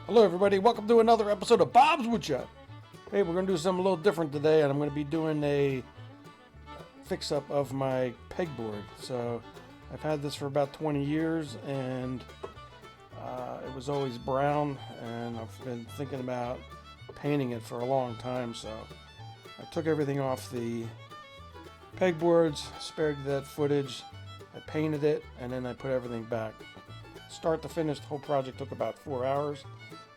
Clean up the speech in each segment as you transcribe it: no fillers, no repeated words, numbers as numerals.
Hello everybody, welcome to another episode of Bob's Woodshop. Hey, we're going to do something a little different today, and I'm going to be doing a fix-up of my pegboard. So I've had this for about 20 years, and it was always brown, and I've been thinking about painting it for a long time. So I took everything off the pegboards, spared that footage, I painted it, and then I put everything back. Start to finish, the whole project took about 4 hours,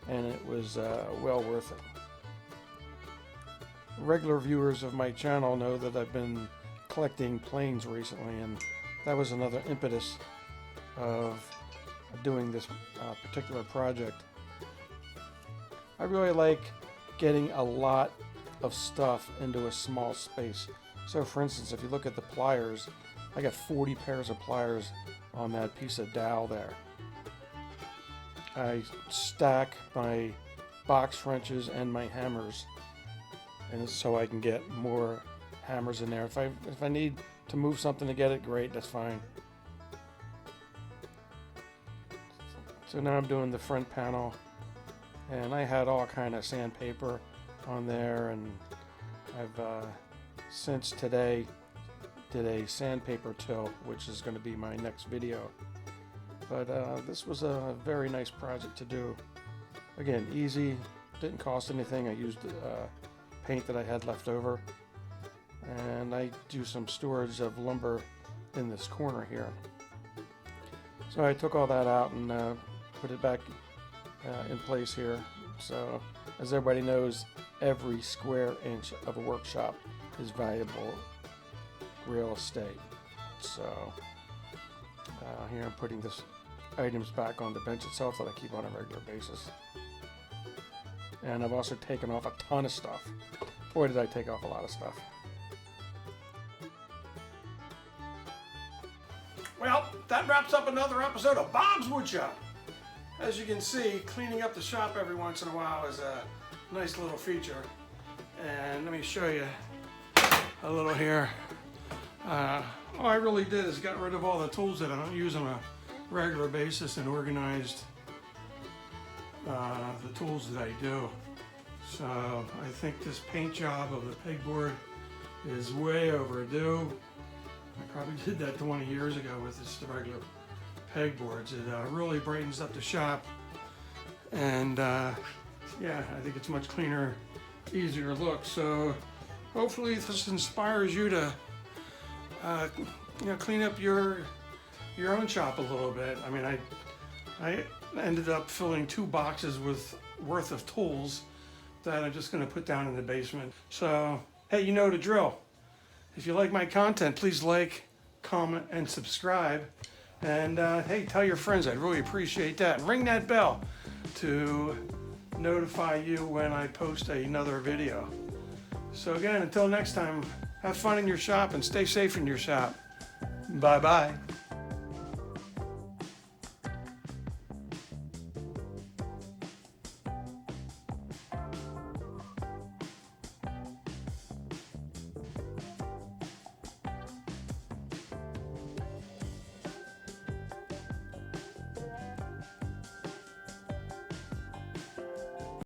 and it was well worth it. Regular viewers of my channel know that I've been collecting planes recently, and that was another impetus of doing this particular project. I really like getting a lot of stuff into a small space. So for instance, if you look at the pliers, I got 40 pairs of pliers on that piece of dowel there. I stack my box wrenches and my hammers, and so I can get more hammers in there. If I need to move something to get it, great, that's fine. So now I'm doing the front panel, and I had all kind of sandpaper on there, and I've since today did a sandpaper till, which is going to be my next video. But this was a very nice project to do. Again, easy, didn't cost anything. I used paint that I had left over, and I do some storage of lumber in this corner here. So I took all that out and put it back in place here. So as everybody knows, every square inch of a workshop is valuable real estate. So here I'm putting this items back on the bench itself that I keep on a regular basis. And I've also taken off a ton of stuff. Boy, did I take off a lot of stuff. Well, that wraps up another episode of Bob's Woodshop. As you can see, cleaning up the shop every once in a while is a nice little feature. And let me show you a little here. All I really did is got rid of all the tools that I don't use on a regular basis and organized the tools that I do. So I think this paint job of the pegboard is way overdue. I probably did that 20 years ago with this regular pegboards. It really brightens up the shop, and yeah, I think it's much cleaner, easier look. So hopefully this inspires you to clean up your own shop a little bit. I mean, I ended up filling 2 boxes worth of tools that I'm just going to put down in the basement. So hey, you know the drill. If you like my content, please like, comment, and subscribe. And hey, tell your friends. I'd really appreciate that. And ring that bell to notify you when I post another video. So again, until next time, have fun in your shop and stay safe in your shop. Bye-bye.